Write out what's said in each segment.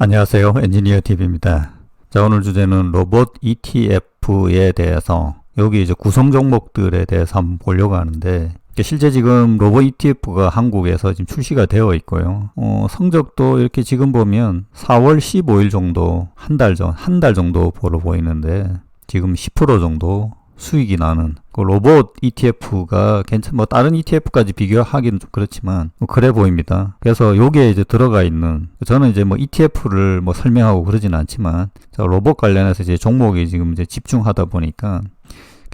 안녕하세요. 엔지니어 TV입니다. 자, 오늘 주제는 로봇 ETF에 대해서 여기 이제 구성 종목들에 대해서 한번 보려고 하는데 실제 지금 로봇 ETF가 한국에서 지금 출시가 되어 있고요. 성적도 이렇게 지금 보면 4월 15일 정도 한 달 정도 보러 보이는데 지금 10% 정도 수익이 나는 그 로봇 ETF가 뭐 다른 ETF까지 비교하기는 좀 그렇지만 그래 보입니다. 그래서 요게 이제 들어가 있는, 저는 이제 뭐 ETF를 뭐 설명하고 그러진 않지만 로봇 관련해서 이제 종목이 지금 이제 집중하다 보니까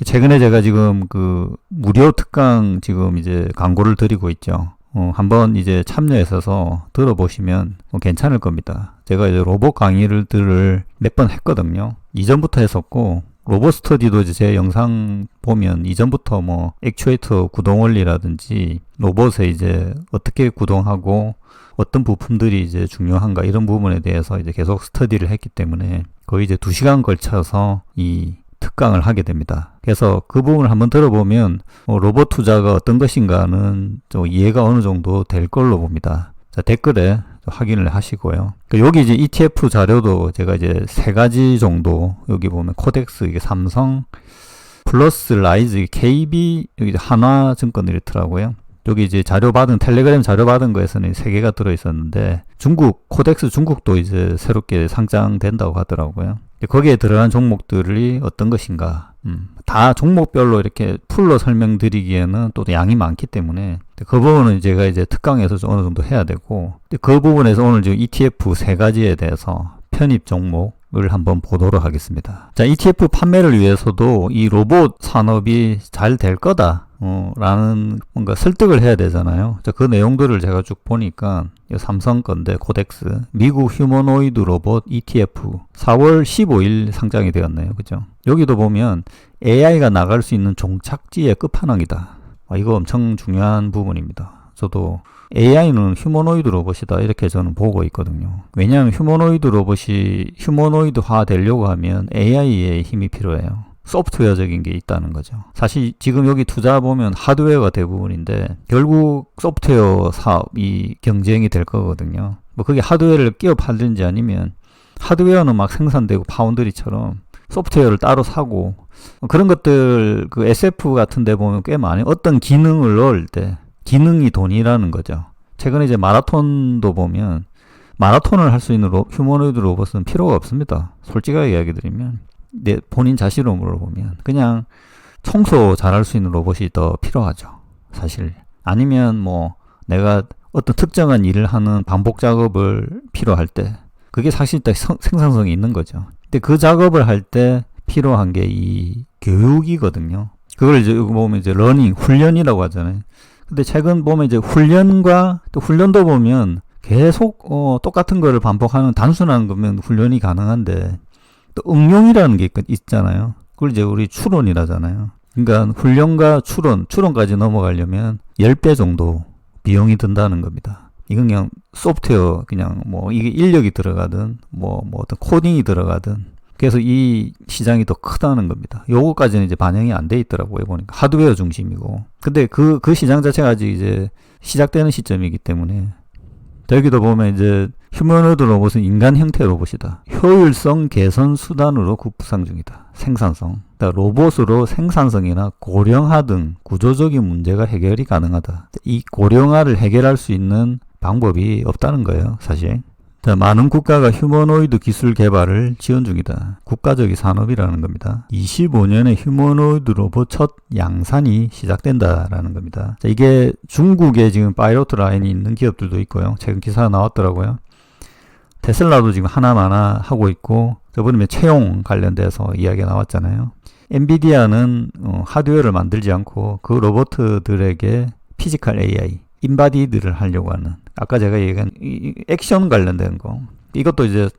최근에 제가 지금 그 무료 특강 지금 이제 광고를 드리고 있죠. 한번 이제 참여하셔서 들어보시면 괜찮을 겁니다. 제가 이제 로봇 강의를 몇 번 했거든요. 이전부터 했었고, 로봇 스터디도 이제 제 영상 보면 이전부터 뭐 액추에이터 구동 원리라든지 로봇에 이제 어떻게 구동하고 어떤 부품들이 이제 중요한가 이런 부분에 대해서 이제 계속 스터디를 했기 때문에 거의 이제 2시간 걸쳐서 이 특강을 하게 됩니다. 그래서 그 부분을 한번 들어보면 로봇 투자가 어떤 것인가는 좀 이해가 어느 정도 될 걸로 봅니다. 자, 댓글에 확인을 하시고요. 여기 이제 ETF 자료도 제가 이제 3가지 정도, 여기 보면 코덱스, 이게 삼성, 플러스 라이즈, KB, 여기 한화증권 이렇더라고요. 여기 이제 텔레그램 자료 받은 거에서는 3개가 들어있었는데, 코덱스 중국도 이제 새롭게 상장된다고 하더라고요. 거기에 들어간 종목들이 어떤 것인가, 다 종목별로 이렇게 풀로 설명드리기에는 또 양이 많기 때문에 그 부분은 제가 이제 특강에서 어느 정도 해야 되고, 그 부분에서 오늘 지금 ETF 3가지에 대해서 편입 종목을 한번 보도록 하겠습니다. 자, ETF 판매를 위해서도 이 로봇 산업이 잘 될 거다 라는 뭔가 설득을 해야 되잖아요. 자, 그 내용들을 제가 쭉 보니까 삼성 건데 코덱스 미국 휴머노이드 로봇 ETF 4월 15일 상장이 되었네요. 그죠? 여기도 보면 AI가 나갈 수 있는 종착지의 끝판왕이다. 이거 엄청 중요한 부분입니다. 저도 AI는 휴머노이드 로봇이다 이렇게 저는 보고 있거든요. 왜냐하면 휴머노이드 로봇이 휴머노이드화 되려고 하면 AI의 힘이 필요해요. 소프트웨어적인 게 있다는 거죠. 사실 지금 여기 투자 보면 하드웨어가 대부분인데 결국 소프트웨어 사업이 경쟁이 될 거거든요. 뭐 그게 하드웨어를 끼워 팔든지 아니면 하드웨어는 막 생산되고 파운드리처럼 소프트웨어를 따로 사고 그런 것들, 그 SF 같은 데 보면 꽤 많이 어떤 기능을 넣을 때 기능이 돈이라는 거죠. 최근에 이제 마라톤도 보면 마라톤을 할 수 있는 휴머노이드 로봇은 필요가 없습니다. 솔직하게 이야기 드리면 본인 자신으로 물어보면 그냥 청소 잘할 수 있는 로봇이 더 필요하죠. 사실 아니면 뭐 내가 어떤 특정한 일을 하는 반복 작업을 필요할 때 그게 사실 생산성이 있는 거죠. 근데 그 작업을 할 때 필요한 게 이 교육이거든요. 그걸 이제 보면 이제 훈련이라고 하잖아요. 근데 최근 보면 이제 훈련도 보면 계속 똑같은 거를 반복하는 단순한 거면 훈련이 가능한데 또 응용이라는 게 있잖아요. 그걸 이제 우리 추론이라잖아요. 그러니까 훈련과 추론까지 넘어가려면 10배 정도 비용이 든다는 겁니다. 이건 그냥 소프트웨어, 그냥 뭐 이게 인력이 들어가든 뭐 어떤 코딩이 들어가든 그래서 이 시장이 더 크다는 겁니다. 요거까지는 이제 반영이 안 돼 있더라고요. 보니까 하드웨어 중심이고. 근데 그 시장 자체가 아직 이제 시작되는 시점이기 때문에 여기도 보면 이제 휴머노이드 로봇은 인간 형태 로봇이다. 효율성 개선 수단으로 구상 중이다. 생산성. 그러니까 로봇으로 생산성이나 고령화 등 구조적인 문제가 해결이 가능하다. 이 고령화를 해결할 수 있는 방법이 없다는 거예요, 사실. 자, 많은 국가가 휴머노이드 기술 개발을 지원 중이다. 국가적인 산업이라는 겁니다. 25년에 휴머노이드 로봇 첫 양산이 시작된다라는 겁니다. 자, 이게 중국에 지금 파이로트 라인이 있는 기업들도 있고요. 최근 기사가 나왔더라고요. 테슬라도 지금 하나마나 하고 있고, 저번에 채용 관련돼서 이야기가 나왔잖아요. 엔비디아는 하드웨어를 만들지 않고 그 로봇들에게 피지컬 AI, 인바디드를 하려고 하는, 아까 제가 얘기한 액션 관련된 거, 이것도 이제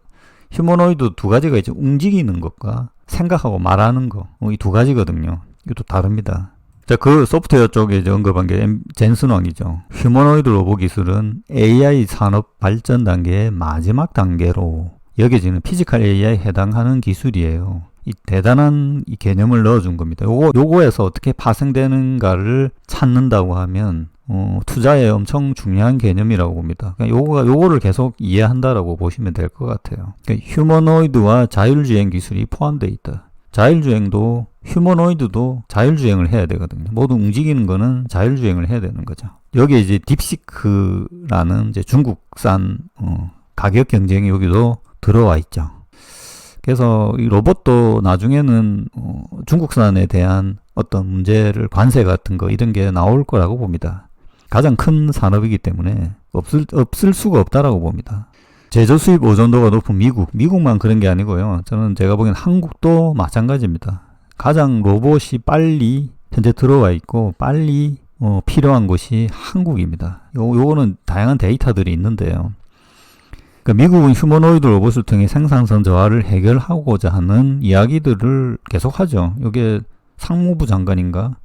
휴머노이드 2가지가 이제 움직이는 것과 생각하고 말하는 거, 이 2가지거든요. 이것도 다릅니다. 자, 그 소프트웨어 쪽에 이제 언급한 게 젠슨왕이죠. 휴머노이드 로봇 기술은 AI 산업 발전 단계의 마지막 단계로 여겨지는 피지컬 AI에 해당하는 기술이에요. 이 대단한 이 개념을 넣어준 겁니다. 요거에서 어떻게 파생되는가를 찾는다고 하면 투자에 엄청 중요한 개념이라고 봅니다. 그러니까 요거를 계속 이해한다라고 보시면 될 것 같아요. 그러니까 휴머노이드와 자율주행 기술이 포함되어 있다. 자율주행도 휴머노이드도 자율주행을 해야 되거든요. 모두 움직이는 거는 자율주행을 해야 되는 거죠. 여기에 이제 딥시크라는 이제 중국산 가격 경쟁이 여기도 들어와 있죠. 그래서 이 로봇도 나중에는 중국산에 대한 어떤 문제를 관세 같은 거 이런 게 나올 거라고 봅니다. 가장 큰 산업이기 때문에 없을 수가 없다라고 봅니다. 제조 수입 의존도가 높은 미국만 그런 게 아니고요. 제가 보기엔 한국도 마찬가지입니다. 가장 로봇이 빨리 현재 들어와 있고 빨리 필요한 곳이 한국입니다. 요거는 다양한 데이터들이 있는데요. 그러니까 미국은 휴머노이드 로봇을 통해 생산성 저하를 해결하고자 하는 이야기들을 계속하죠. 이게 상무부 장관인가?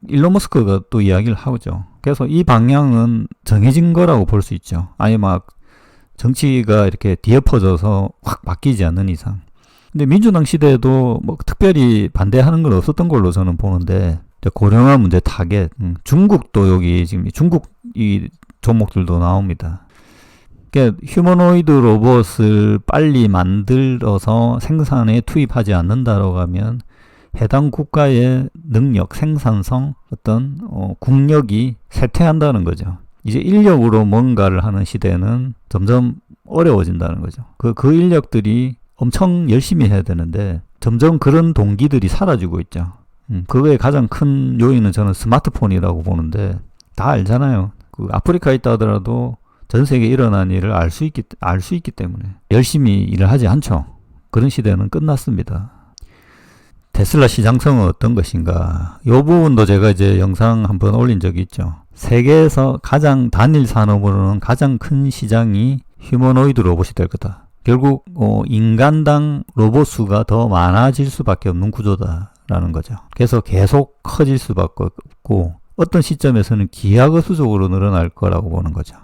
일론 머스크가 또 이야기를 하죠. 그래서 이 방향은 정해진 거라고 볼 수 있죠. 아예 막 정치가 이렇게 뒤엎어져서 확 바뀌지 않는 이상. 근데 민주당 시대에도 특별히 반대하는 건 없었던 걸로 저는 보는데, 고령화 문제 타겟, 중국도 여기 지금 중국 이 종목들도 나옵니다. 그러니까 휴머노이드 로봇을 빨리 만들어서 생산에 투입하지 않는다라고 하면 해당 국가의 능력, 생산성, 어떤 국력이 쇠퇴한다는 거죠. 이제 인력으로 뭔가를 하는 시대는 점점 어려워진다는 거죠. 그 인력들이 엄청 열심히 해야 되는데 점점 그런 동기들이 사라지고 있죠. 그거의 가장 큰 요인은 저는 스마트폰이라고 보는데, 다 알잖아요. 아프리카에 있다 하더라도 전 세계에 일어난 일을 알 수 있기 때문에 열심히 일을 하지 않죠. 그런 시대는 끝났습니다. 테슬라 시장성은 어떤 것인가? 이 부분도 제가 이제 영상 한번 올린 적이 있죠. 세계에서 가장 단일 산업으로는 가장 큰 시장이 휴머노이드 로봇이 될 거다. 결국 인간당 로봇 수가 더 많아질 수밖에 없는 구조다라는 거죠. 그래서 계속 커질 수밖에 없고 어떤 시점에서는 기하급수적으로 늘어날 거라고 보는 거죠.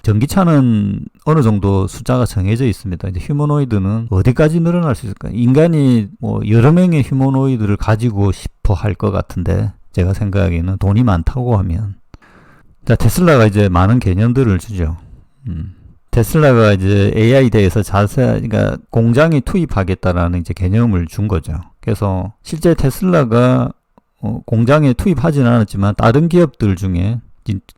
전기차는 어느 정도 숫자가 정해져 있습니다. 이제 휴머노이드는 어디까지 늘어날 수 있을까? 인간이 여러 명의 휴머노이드를 가지고 싶어 할 것 같은데, 제가 생각하기에는 돈이 많다고 하면. 자, 테슬라가 이제 많은 개념들을 주죠. 테슬라가 이제 AI 대해서 그러니까 공장에 투입하겠다라는 이제 개념을 준 거죠. 그래서 실제 테슬라가 공장에 투입하지는 않았지만 다른 기업들 중에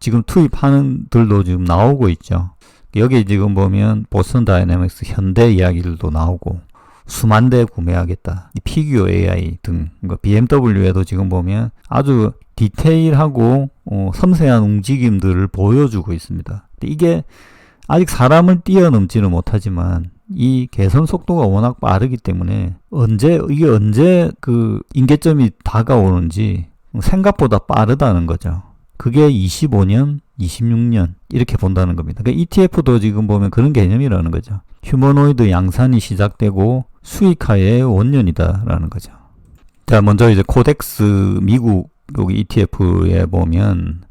지금 투입하는 들도 지금 나오고 있죠. 여기 지금 보면 보스턴 다이내믹스, 현대 이야기들도 나오고 수만 대 구매하겠다. 피규어 AI 등 BMW에도 지금 보면 아주 디테일하고 섬세한 움직임들을 보여주고 있습니다. 이게 아직 사람을 뛰어넘지는 못하지만 이 개선 속도가 워낙 빠르기 때문에 이게 언제 그 임계점이 다가오는지 생각보다 빠르다는 거죠. 그게 25년, 26년 이렇게 본다는 겁니다. 그러니까 ETF도 지금 보면 그런 개념이라는 거죠. 휴머노이드 양산이 시작되고 수익화의 원년이다라는 거죠. 자, 먼저 이제 코덱스 미국 여기 ETF에 보면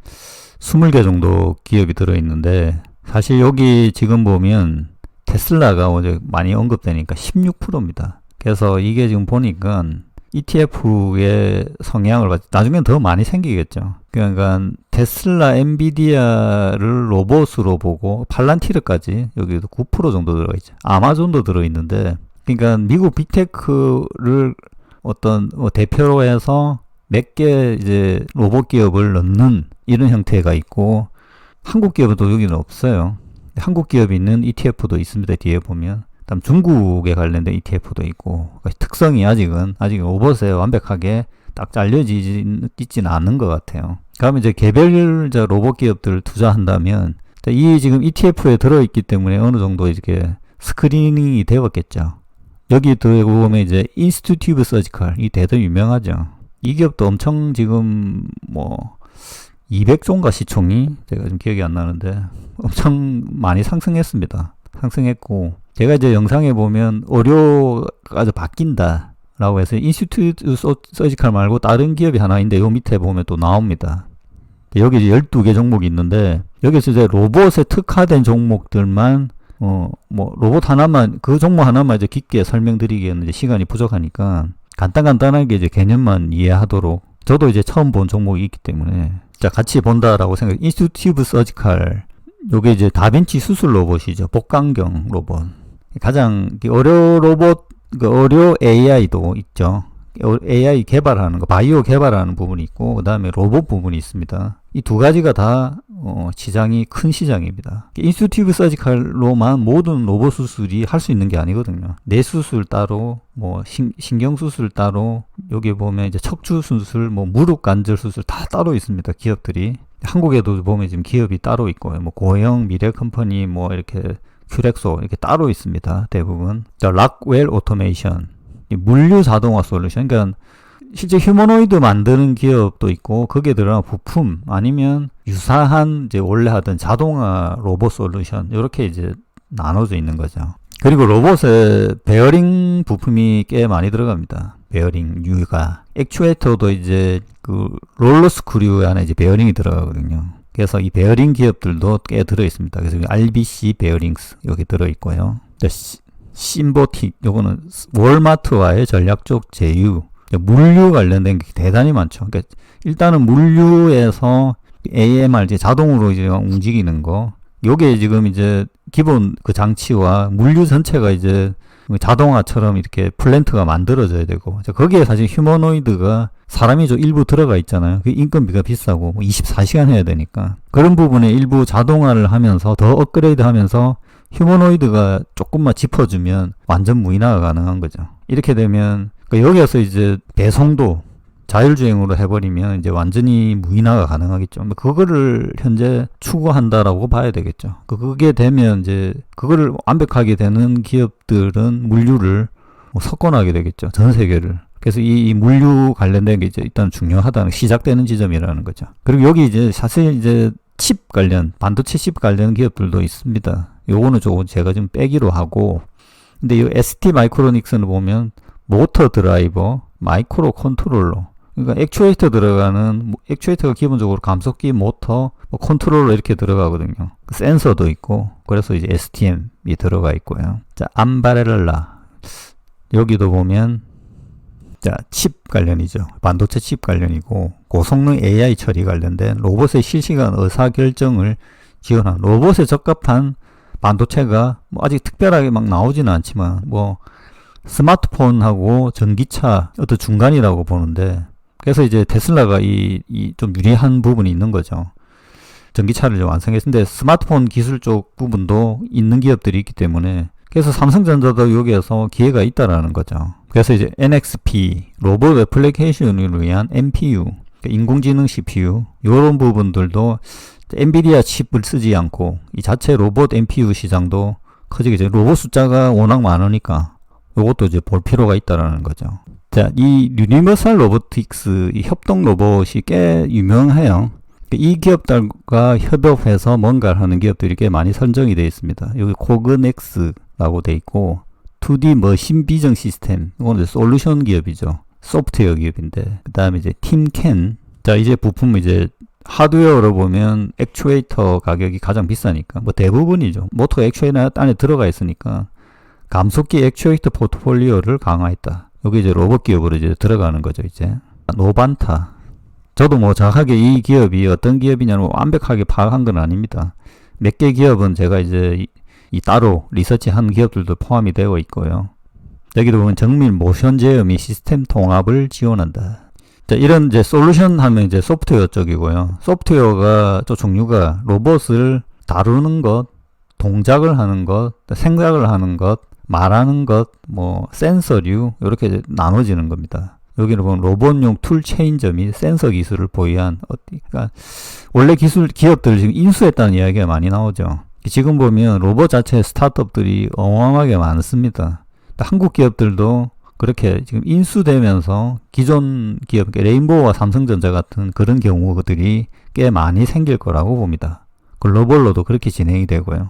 20개 정도 기업이 들어있는데, 사실 여기 지금 보면 테슬라가 어제 많이 언급되니까 16%입니다. 그래서 이게 지금 보니까 ETF의 성향을 나중엔 더 많이 생기겠죠. 그러니까 테슬라, 엔비디아를 로봇으로 보고 팔란티르까지 여기도 9% 정도 들어가 있죠. 아마존도 들어있는데, 그러니까 미국 빅테크를 어떤 대표로 해서 몇 개 이제 로봇 기업을 넣는 이런 형태가 있고, 한국 기업도 여기는 없어요. 한국 기업이 있는 ETF도 있습니다. 뒤에 보면. 그다음 중국에 관련된 ETF도 있고, 특성이 아직은 로봇에 완벽하게 딱 잘려지지는 않는 것 같아요. 그러면 이제 개별 로봇 기업들을 투자한다면, 이 지금 ETF에 들어있기 때문에 어느 정도 이렇게 스크리닝이 되었겠죠. 여기 들어보면 이제 인스튜티브 서지컬, 이 대단히 유명하죠. 이 기업도 엄청 지금 200조인가 시총이, 제가 좀 기억이 안 나는데 엄청 많이 상승했습니다. 상승했고, 제가 이제 영상에 보면 의료가 바뀐다 라고 해서 인스튜트 서지컬 말고 다른 기업이 하나 있는데 요 밑에 보면 또 나옵니다. 여기 이제 12개 종목이 있는데, 여기서 이제 로봇에 특화된 종목들만 로봇 하나만, 그 종목 하나만 이제 깊게 설명드리기에는 이제 시간이 부족하니까 간단하게 이제 개념만 이해하도록 저도 이제 처음 본 종목이 있기 때문에 자 같이 본다라고 생각. 인스튜티브 서지칼 요게 이제 다빈치 수술 로봇이죠. 복강경 로봇. 가장 의료 로봇, 의료 AI도 있죠. AI 개발하는 거, 바이오 개발하는 부분이 있고, 그 다음에 로봇 부분이 있습니다. 이 두 가지가 다 시장이 큰 시장입니다. 인스튜티브 서지칼로만 모든 로봇 수술이 할 수 있는 게 아니거든요. 뇌 수술 따로, 뭐 신경 수술 따로, 여기 보면 이제 척추 수술, 뭐 무릎 관절 수술 다 따로 있습니다. 기업들이. 한국에도 보면 지금 기업이 따로 있고요. 뭐 고영, 미래컴퍼니, 뭐 이렇게 큐렉소 이렇게 따로 있습니다. 대부분. 자, 락웰 오토메이션. 물류 자동화 솔루션. 그러니까 실제 휴머노이드 만드는 기업도 있고 거기에 들어간 부품 아니면 유사한 이제 원래 하던 자동화 로봇 솔루션 이렇게 이제 나눠져 있는 거죠. 그리고 로봇에 베어링 부품이 꽤 많이 들어갑니다. 베어링, 유가, 액추에이터도 이제 그 롤러 스크류 안에 이제 베어링이 들어가거든요. 그래서 이 베어링 기업들도 꽤 들어 있습니다. 그래서 RBC 베어링스 여기 들어 있고요. 심보틱 요거는 월마트와의 전략적 제휴. 물류 관련된 게 대단히 많죠. 그러니까 일단은 물류에서 AMR 이제 자동으로 이제 움직이는 거. 요게 지금 이제 기본 그 장치와 물류 전체가 이제 자동화처럼 이렇게 플랜트가 만들어져야 되고, 거기에 사실 휴머노이드가 사람이 좀 일부 들어가 있잖아요. 그 인건비가 비싸고, 뭐 24시간 해야 되니까. 그런 부분에 일부 자동화를 하면서 더 업그레이드 하면서 휴머노이드가 조금만 짚어주면 완전 무인화가 가능한 거죠. 이렇게 되면, 그러니까 여기에서 이제 배송도 자율주행으로 해버리면 이제 완전히 무인화가 가능하겠죠. 그거를 현재 추구한다라고 봐야 되겠죠. 그게 되면 이제 그거를 완벽하게 되는 기업들은 물류를 석권하게 되겠죠. 전 세계를. 그래서 이 물류 관련된 게 이제 일단 중요하다는 시작되는 지점이라는 거죠. 그리고 여기 이제 사실 이제 칩 관련, 반도체 칩 관련 기업들도 있습니다. 요거는 조금 제가 좀 빼기로 하고, 근데 이 ST 마이크로닉스를 보면 모터 드라이버, 마이크로 컨트롤러, 그러니까 액추에이터 들어가는, 액추에이터가 기본적으로 감속기, 모터, 뭐 컨트롤러 이렇게 들어가거든요. 센서도 있고, 그래서 이제 STM이 들어가 있고요. 자, 암바렐라. 여기도 보면, 자, 칩 관련이죠. 반도체 칩 관련이고, 고성능 AI 처리 관련된 로봇의 실시간 의사결정을 지원한 로봇에 적합한 반도체가 뭐 아직 특별하게 막 나오지는 않지만, 뭐, 스마트폰하고 전기차 어떤 중간이라고 보는데, 그래서 이제 테슬라가 이 좀 유리한 부분이 있는 거죠. 전기차를 완성했는데 스마트폰 기술 쪽 부분도 있는 기업들이 있기 때문에, 그래서 삼성전자도 여기에서 기회가 있다라는 거죠. 그래서 이제 NXP, 로봇 애플리케이션을 위한 NPU, 인공지능 CPU, 이런 부분들도 엔비디아 칩을 쓰지 않고 이 자체 로봇 NPU 시장도 커지게 이제 로봇 숫자가 워낙 많으니까 이것도 이제 볼 필요가 있다라는 거죠. 자, 이 유니버설 로보틱스, 이 협동 로봇이 꽤 유명해요. 이 기업들과 협업해서 뭔가를 하는 기업들이 꽤 많이 선정이 되어 있습니다. 여기 코그넥스라고 되어 있고, 2D 머신 비전 시스템, 이거는 솔루션 기업이죠. 소프트웨어 기업인데, 그 다음에 이제 팀캔. 자, 이제 부품 이제 하드웨어로 보면 액추에이터 가격이 가장 비싸니까, 뭐 대부분이죠. 모터 액추에이터 안에 들어가 있으니까, 감속기 액추에이터 포트폴리오를 강화했다. 여기 이제 로봇 기업으로 이제 들어가는 거죠, 이제. 노반타. 저도 뭐 정확하게 이 기업이 어떤 기업이냐는 완벽하게 파악한 건 아닙니다. 몇 개 기업은 제가 이제 이 따로 리서치한 기업들도 포함이 되어 있고요. 여기도 보면 정밀 모션 제어 및 시스템 통합을 지원한다. 자, 이런 이제 솔루션 하면 이제 소프트웨어 쪽이고요. 소프트웨어가 또 종류가 로봇을 다루는 것, 동작을 하는 것, 생각을 하는 것, 말하는 것, 뭐 센서류 이렇게 나눠지는 겁니다. 여기는 보면 로봇용 툴 체인저 및 센서 기술을 보유한, 그러니까 원래 기술 기업들을 지금 인수했다는 이야기가 많이 나오죠. 지금 보면 로봇 자체 스타트업들이 어마어마하게 많습니다. 한국 기업들도 그렇게 지금 인수되면서 기존 기업, 레인보우와 삼성전자 같은 그런 경우들이 꽤 많이 생길 거라고 봅니다. 글로벌로도 그렇게 진행이 되고요.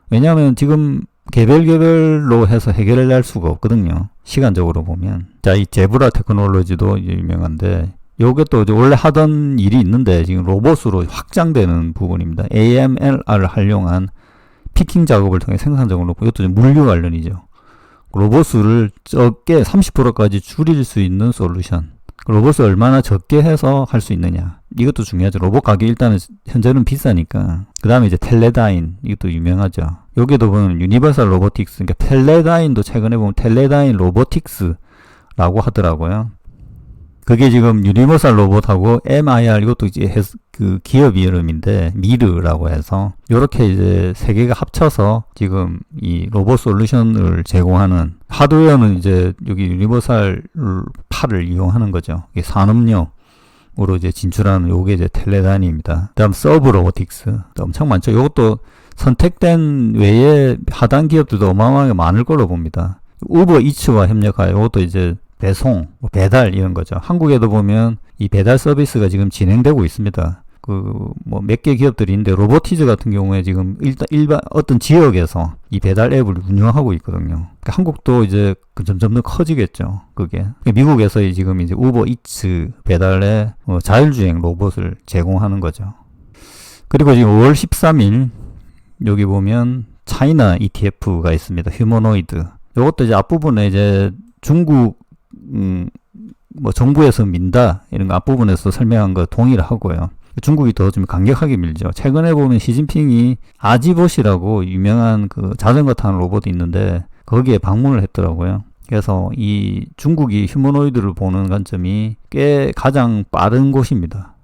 왜냐하면 지금 개별로 해서 해결할 수가 없거든요. 시간적으로 보면. 자, 이 제브라 테크놀로지도 유명한데, 요게 또 원래 하던 일이 있는데 지금 로봇으로 확장되는 부분입니다. AMLR을 활용한 피킹 작업을 통해 생산적으로 높고, 이것도 물류 관련이죠. 로봇 수를 적게 30%까지 줄일 수 있는 솔루션. 로봇을 얼마나 적게 해서 할 수 있느냐. 이것도 중요하죠. 로봇 가격이 일단은 현재는 비싸니까. 그 다음에 이제 텔레다인. 이것도 유명하죠. 여기도 보면 유니버설 로보틱스. 그러니까 텔레다인도 최근에 보면 텔레다인 로보틱스라고 하더라고요. 그게 지금 유니버설 로봇하고 MIR 이것도 이제 그 기업 이름인데 미르라고 해서 요렇게 이제 세 개가 합쳐서 지금 이 로봇 솔루션을 제공하는 하드웨어는 이제 여기 유니버설 8을 이용하는 거죠. 이게 산업용으로 이제 진출하는 요게 이제 텔레다인입니다. 그다음 서브 로보틱스 엄청 많죠. 요것도 선택된 외에 하단 기업들도 어마어마하게 많을 걸로 봅니다. 우버 이츠와 협력하여 요것도 이제 배송, 배달 이런 거죠. 한국에도 보면 이 배달 서비스가 지금 진행되고 있습니다. 그 뭐 몇 개 기업들이 있는데 로보티즈 같은 경우에 지금 일반 어떤 지역에서 이 배달 앱을 운영하고 있거든요. 그러니까 한국도 이제 점점 더 커지겠죠. 그게 미국에서 지금 이제 우버 이츠 배달의 자율주행 로봇을 제공하는 거죠. 그리고 지금 5월 13일 여기 보면 차이나 ETF가 있습니다. 휴머노이드. 이것도 이제 앞부분에 이제 중국 뭐 정부에서 민다 이런 거 앞부분에서 설명한 거 동의를 하고요. 중국이 더 좀 강력하게 밀죠. 최근에 보면 시진핑이 아지봇이라고 유명한 그 자전거 타는 로봇이 있는데 거기에 방문을 했더라고요. 그래서 이 중국이 휴머노이드를 보는 관점이 꽤 가장 빠른 곳입니다.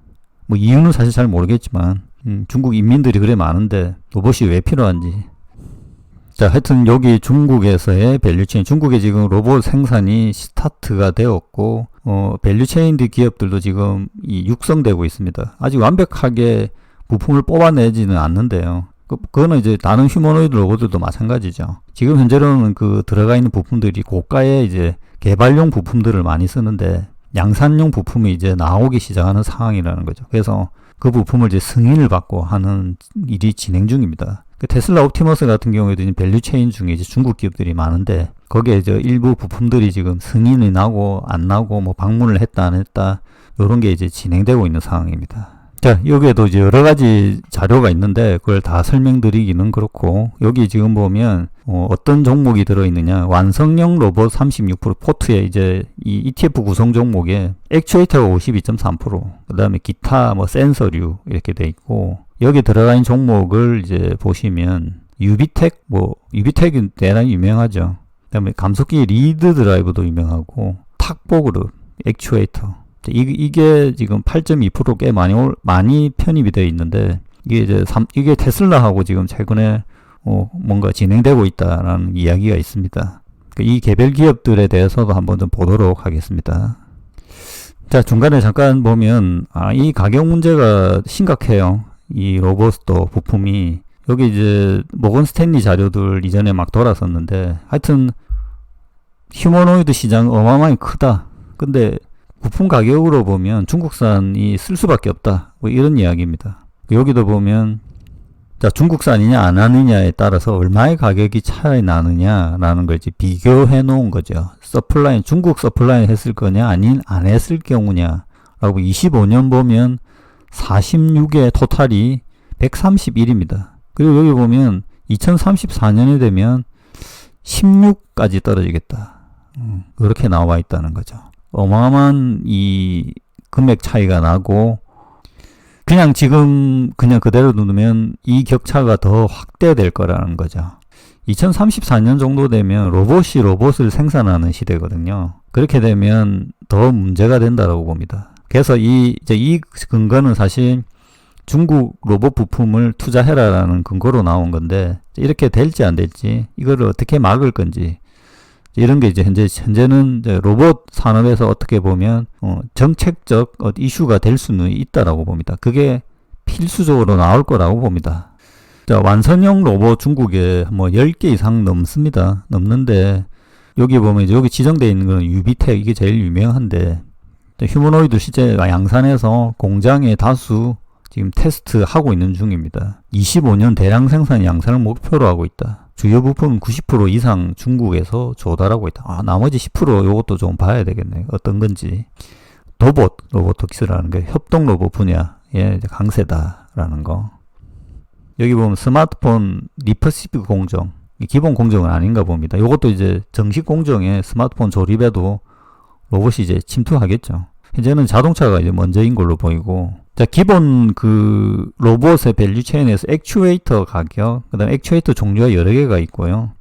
뭐 이유는 사실 잘 모르겠지만 중국 인민들이 그래 많은데 로봇이 왜 필요한지. 자, 하여튼 여기 중국에서의 밸류체인, 중국에 지금 로봇 생산이 스타트가 되었고 밸류체인 기업들도 지금 육성되고 있습니다. 아직 완벽하게 부품을 뽑아내지는 않는데요. 그거는 이제 다른 휴머노이드 로봇들도 마찬가지죠. 지금 현재로는 그 들어가 있는 부품들이 고가의 이제 개발용 부품들을 많이 쓰는데 양산용 부품이 이제 나오기 시작하는 상황이라는 거죠. 그래서 그 부품을 이제 승인을 받고 하는 일이 진행 중입니다. 테슬라 옵티머스 같은 경우에도 밸류체인 중에 이제 중국 기업들이 많은데 거기에 이제 일부 부품들이 지금 승인이 나고 안 나고 뭐 방문을 했다 안 했다 이런 게 이제 진행되고 있는 상황입니다. 자, 여기에도 이제 여러 가지 자료가 있는데 그걸 다 설명드리기는 그렇고 여기 지금 보면 어떤 종목이 들어있느냐. 완성형 로봇 36% 포트에 이제 이 ETF 구성 종목에 액추에이터가 52.3%, 그 다음에 기타 뭐 센서류 이렇게 돼 있고 여기 들어가 있는 종목을 이제 보시면 유비텍은 대단히 유명하죠. 그 다음에 감속기 리드 드라이브도 유명하고 탁보그룹, 액추에이터 이게 지금 8.2% 꽤 많이 편입이 되어 있는데 이게 테슬라하고 지금 최근에 뭔가 진행되고 있다라는 이야기가 있습니다. 이 개별 기업들에 대해서도 한번 좀 보도록 하겠습니다. 자, 중간에 잠깐 보면 이 가격 문제가 심각해요. 이 로봇도 부품이 여기 이제 모건 스탠리 자료들 이전에 막 돌았었는데 하여튼 휴머노이드 시장 어마어마하게 크다. 근데 부품 가격으로 보면 중국산이 쓸 수밖에 없다. 뭐 이런 이야기입니다. 여기도 보면 자, 중국산이냐 안 하느냐에 따라서 얼마의 가격이 차이 나느냐라는 걸 이제 비교해 놓은 거죠. 서플라인, 중국 서플라인 했을 거냐 아닌 안 했을 경우냐 라고 25년 보면 46의 토탈이 131입니다. 그리고 여기 보면 2034년이 되면 16까지 떨어지겠다. 그렇게 나와 있다는 거죠. 어마어마한 이 금액 차이가 나고 그냥 지금 그냥 그대로 두면 이 격차가 더 확대될 거라는 거죠. 2034년 정도 되면 로봇이 로봇을 생산하는 시대거든요. 그렇게 되면 더 문제가 된다고 봅니다. 그래서 이 근거는 사실 중국 로봇 부품을 투자해라라는 근거로 나온 건데 이렇게 될지 안 될지 이거를 어떻게 막을 건지 이런 게 이제 현재는 이제 로봇 산업에서 어떻게 보면 정책적 이슈가 될 수는 있다라고 봅니다. 그게 필수적으로 나올 거라고 봅니다. 자, 완성형 로봇 중국에 뭐 10개 이상 넘습니다. 넘는데 여기 보면 이제 여기 지정되어 있는 건 유비텍 이게 제일 유명한데 휴머노이드 실제 양산해서 공장에 다수 지금 테스트하고 있는 중입니다. 25년 대량 생산 양산을 목표로 하고 있다. 주요 부품은 90% 이상 중국에서 조달하고 있다. 나머지 10% 요것도 좀 봐야 되겠네요. 어떤 건지. 로보틱스라는 게 협동 로봇 분야에 이제 강세다라는 거. 여기 보면 스마트폰 리퍼시브 공정. 기본 공정은 아닌가 봅니다. 요것도 이제 정식 공정에 스마트폰 조립에도 로봇이 이제 침투하겠죠. 현재는 자동차가 이제 먼저인 걸로 보이고, 자, 기본 그 로봇의 밸류 체인에서 액추에이터 가격, 그 다음에 액추에이터 종류가 여러 개가 있고요.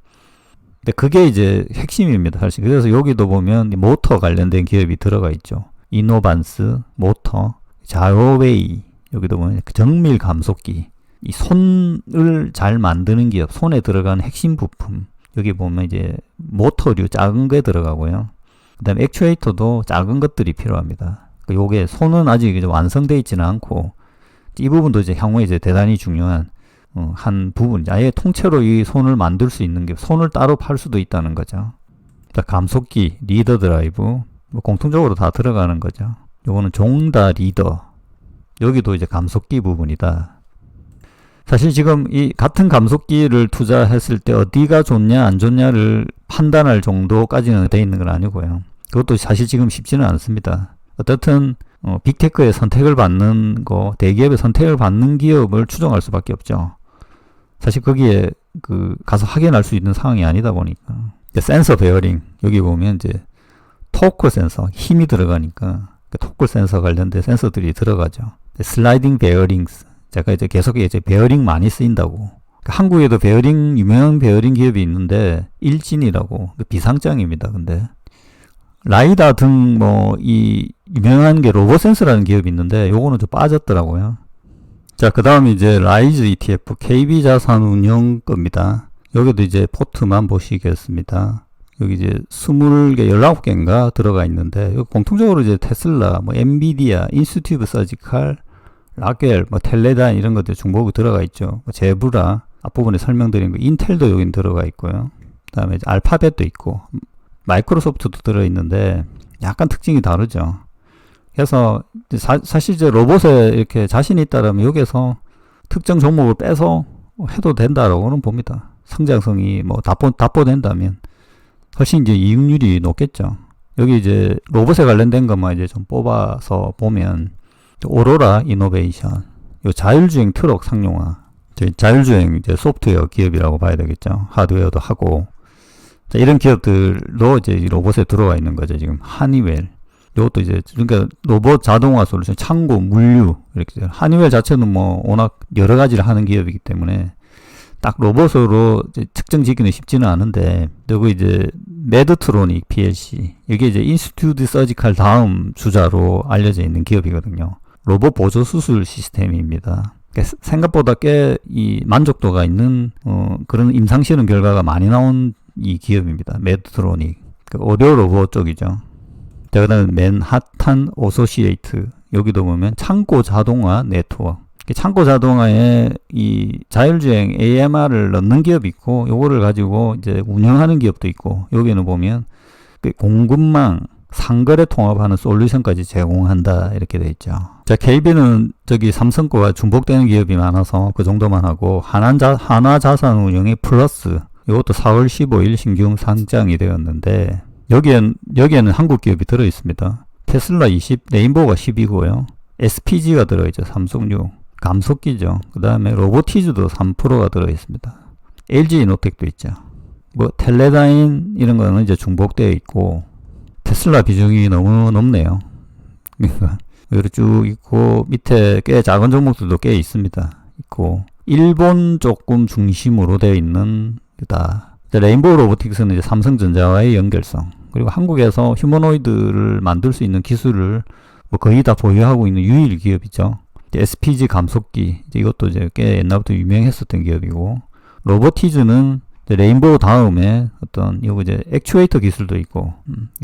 근데 그게 이제 핵심입니다, 사실. 그래서 여기도 보면 모터 관련된 기업이 들어가 있죠. 이노반스, 모터, 자오웨이, 여기도 보면 정밀 감속기, 이 손을 잘 만드는 기업, 손에 들어가는 핵심 부품, 여기 보면 이제 모터류 작은 게 들어가고요. 그 다음에 액추에이터도 작은 것들이 필요합니다. 요게 손은 아직 이제 완성되어 있지는 않고, 이 부분도 이제 향후에 이제 대단히 중요한 한 부분, 아예 통째로 이 손을 만들 수 있는 게, 손을 따로 팔 수도 있다는 거죠. 감속기, 리더 드라이브, 뭐 공통적으로 다 들어가는 거죠. 요거는 종다 리더, 여기도 이제 감속기 부분이다. 사실 지금 이 같은 감속기를 투자했을 때 어디가 좋냐 안 좋냐를 판단할 정도까지는 돼 있는 건 아니고요. 그것도 사실 지금 쉽지는 않습니다. 어떻든 빅테크의 선택을 받는 거, 대기업의 선택을 받는 기업을 추종할 수밖에 없죠. 사실 거기에 가서 확인할 수 있는 상황이 아니다 보니까. 센서 베어링, 여기 보면 이제 토크 센서, 힘이 들어가니까 토크 센서 관련된 센서들이 들어가죠. 슬라이딩 베어링스, 제가 이제 계속 이제 베어링 많이 쓰인다고. 한국에도 베어링, 유명한 베어링 기업이 있는데 일진이라고, 비상장입니다. 근데 라이다 등 이 유명한 게 로보센스라는 기업이 있는데 요거는 좀 빠졌더라고요. 자, 그 다음에 이제 라이즈 ETF KB자산운용 겁니다. 여기도 이제 포트만 보시겠습니다. 여기 이제 20개, 19개인가 들어가 있는데, 여기 공통적으로 이제 테슬라, 엔비디아, 인스튜브 서지칼, 라겔, 텔레단 이런 것들 중복이 들어가 있죠. 제브라, 앞부분에 설명드린 거, 인텔도 여기 들어가 있고요. 그 다음에 이제 알파벳도 있고, 마이크로소프트도 들어있는데, 약간 특징이 다르죠. 그래서 사실 이제 로봇에 이렇게 자신이 있다라면 여기에서 특정 종목을 빼서 해도 된다라고는 봅니다. 성장성이 답보된다면 훨씬 이제 이익률이 높겠죠. 여기 이제 로봇에 관련된 것만 이제 좀 뽑아서 보면 오로라 이노베이션, 요 자율주행 트럭 상용화, 자율주행 이제 소프트웨어 기업이라고 봐야 되겠죠. 하드웨어도 하고. 자, 이런 기업들도 이제 로봇에 들어와 있는 거죠. 지금 하니웰. 이것도 이제, 그러니까 로봇 자동화 솔루션, 창고, 물류, 이렇게. 하니웰 자체는 워낙 여러 가지를 하는 기업이기 때문에 딱 로봇으로 이제 특정 짓기는 쉽지는 않은데, 그리고 이제 메드트로닉 PLC, 이게 이제 인스튜드 서지칼 다음 주자로 알려져 있는 기업이거든요. 로봇 보조 수술 시스템입니다. 그러니까 생각보다 꽤 이 만족도가 있는 그런 임상 실험 결과가 많이 나온 이 기업입니다. 메드트로닉, 오디오 로봇 쪽이죠. 자, 그 다음에 맨하탄 오소시에이트, 여기도 보면 창고 자동화 네트워크, 창고 자동화에 이 자율주행 AMR을 넣는 기업이 있고, 요거를 가지고 이제 운영하는 기업도 있고, 여기는 보면 공급망 상거래 통합하는 솔루션까지 제공한다, 이렇게 돼 있죠. 자, KB는 저기 삼성 거와 중복되는 기업이 많아서 그 정도만 하고, 하나자산운용의 플러스, 이것도 4월 15일 신규 상장이 되었는데, 여기에는 한국 기업이 들어 있습니다. 테슬라 20, 레인보우가 10이고요. SPG가 들어있죠. 삼성유. 감속기죠. 그 다음에 로보티즈도 3%가 들어 있습니다. LG 이노텍도 있죠. 텔레다인 이런 거는 이제 중복되어 있고, 테슬라 비중이 너무 높네요. 그러니까 여기 쭉 있고, 밑에 꽤 작은 종목들도 꽤 있습니다. 있고, 일본 조금 중심으로 되어 있는 거다. 레인보우 로보틱스는 이제 삼성전자와의 연결성, 그리고 한국에서 휴머노이드를 만들 수 있는 기술을 거의 다 보유하고 있는 유일 기업이죠. SPG 감속기, 이것도 이제 꽤 옛날부터 유명했었던 기업이고, 로보티즈는 레인보우 다음에 어떤 이거 이제 액추에이터 기술도 있고,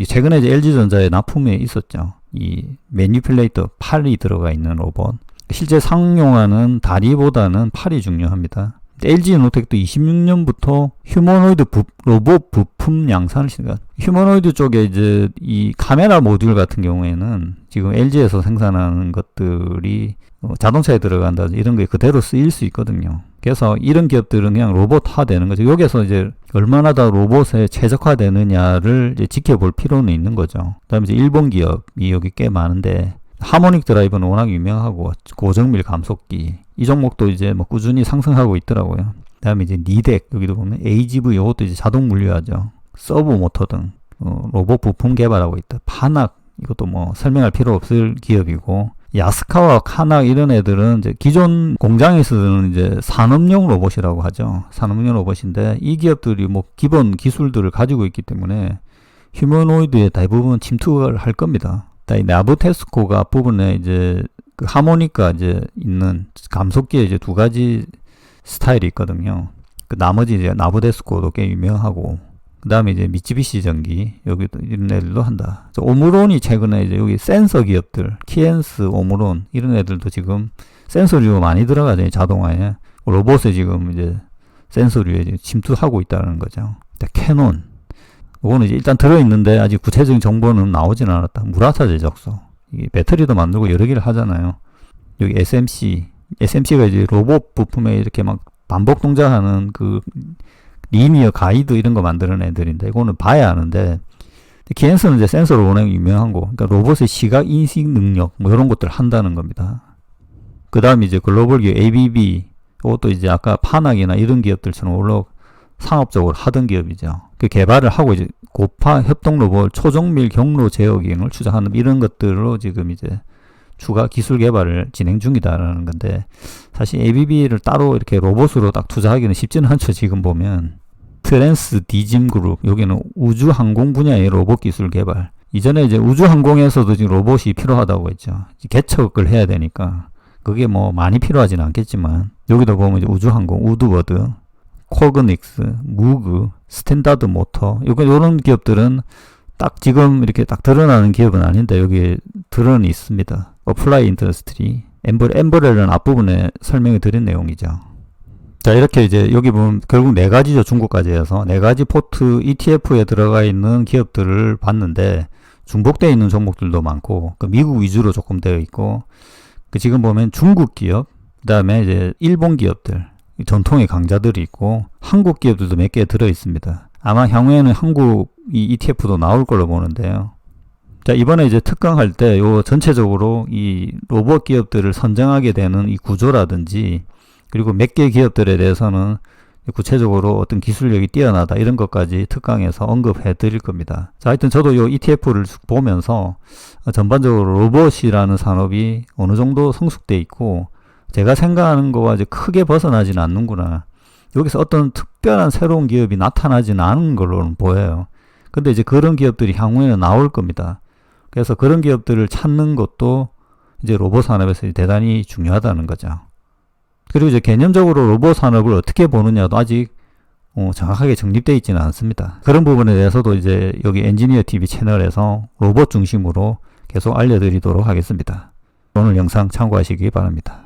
최근에 이제 LG전자의 납품에 있었죠. 이 매니플레이터 팔이 들어가 있는 로봇. 실제 상용화는 다리보다는 팔이 중요합니다. LG이노텍도 26년부터 휴머노이드 로봇 부품 양산을 시작합니다. 휴머노이드 쪽에 이제 이 카메라 모듈 같은 경우에는 지금 LG에서 생산하는 것들이 자동차에 들어간다, 이런 게 그대로 쓰일 수 있거든요. 그래서 이런 기업들은 그냥 로봇화 되는 거죠. 여기서 이제 얼마나 더 로봇에 최적화되느냐를 이제 지켜볼 필요는 있는 거죠. 그 다음에 이제 일본 기업이 여기 꽤 많은데, 하모닉 드라이브는 워낙 유명하고, 고정밀 감속기, 이 종목도 이제 꾸준히 상승하고 있더라고요. 그 다음에 이제 니덱, 여기도 보면 AGV, 이것도 이제 자동 물류하죠. 서브 모터 등 로봇 부품 개발하고 있다. 파낙, 이것도 뭐 설명할 필요 없을 기업이고, 야스카와 카낙 이런 애들은 이제 기존 공장에서 쓰는 이제 산업용 로봇이라고 하죠. 산업용 로봇인데 이 기업들이 뭐 기본 기술들을 가지고 있기 때문에 휴머노이드에 대부분 침투를 할 겁니다. 이 나부테스코가 앞부분에 이제 그 하모니카 이제 있는 감속기에 이제 두 가지 스타일이 있거든요. 그 나머지 이제 나부테스코도 꽤 유명하고, 그 다음에 이제 미쯔비시 전기, 여기도 이런 애들도 한다. 오므론이 최근에 이제 여기 센서 기업들, 키엔스, 오므론, 이런 애들도 지금 센서류 많이 들어가죠. 자동화에. 로봇에 지금 이제 센서류에 이제 침투하고 있다는 거죠. 캐논. 이거는 이제 일단 들어있는데 아직 구체적인 정보는 나오진 않았다. 무라타 제작소. 이게 배터리도 만들고 여러 개를 하잖아요. 여기 SMC. SMC가 이제 로봇 부품에 이렇게 막 반복 동작하는 그 리니어 가이드 이런 거 만드는 애들인데, 이거는 봐야 하는데, 키엔스는 이제 센서로 워낙 유명한 거, 그러니까 로봇의 시각 인식 능력, 뭐 이런 것들을 한다는 겁니다. 그 다음에 이제 글로벌 기업 ABB, 이것도 이제 아까 파낙이나 이런 기업들처럼 원래 상업적으로 하던 기업이죠. 그 개발을 하고 이제 고파 협동 로봇 초정밀 경로 제어 기능을 추적하는 이런 것들로 지금 이제 추가 기술 개발을 진행 중이다라는 건데, 사실 ABB를 따로 이렇게 로봇으로 딱 투자하기는 쉽지는 않죠. 지금 보면 트랜스 디짐 그룹, 여기는 우주 항공 분야의 로봇 기술 개발. 이전에 이제 우주 항공에서도 지금 로봇이 필요하다고 했죠. 개척을 해야 되니까 그게 뭐 많이 필요하지는 않겠지만, 여기도 보면 이제 우주 항공, 우드워드, 코그닉스, 무그, 스탠다드 모터, 요런 기업들은 딱 지금 이렇게 딱 드러나는 기업은 아닌데 여기 드러는 있습니다. 어플라이 인더스트리, 엠브렐러는 앞부분에 설명해 드린 내용이죠. 자, 이렇게 이제 여기 보면 결국 네 가지죠. 중국까지 해서 네 가지 포트 ETF에 들어가 있는 기업들을 봤는데, 중복되어 있는 종목들도 많고, 그 미국 위주로 조금 되어 있고, 그 지금 보면 중국 기업, 그 다음에 이제 일본 기업들, 전통의 강자들이 있고, 한국 기업들도 몇 개 들어 있습니다. 아마 향후에는 한국 이 ETF도 나올 걸로 보는데요. 자, 이번에 이제 특강할 때 요 전체적으로 이 로봇 기업들을 선정하게 되는 이 구조라든지, 그리고 몇 개 기업들에 대해서는 구체적으로 어떤 기술력이 뛰어나다 이런 것까지 특강에서 언급해 드릴 겁니다. 자, 하여튼 저도 요 ETF를 보면서 전반적으로 로봇이라는 산업이 어느 정도 성숙돼 있고, 제가 생각하는 거와 이제 크게 벗어나지는 않는구나. 여기서 어떤 특별한 새로운 기업이 나타나지는 않은 걸로는 보여요. 근데 이제 그런 기업들이 향후에는 나올 겁니다. 그래서 그런 기업들을 찾는 것도 이제 로봇 산업에서 대단히 중요하다는 거죠. 그리고 이제 개념적으로 로봇 산업을 어떻게 보느냐도 아직 정확하게 정립되어 있지는 않습니다. 그런 부분에 대해서도 이제 여기 엔지니어 TV 채널에서 로봇 중심으로 계속 알려드리도록 하겠습니다. 오늘 영상 참고하시기 바랍니다.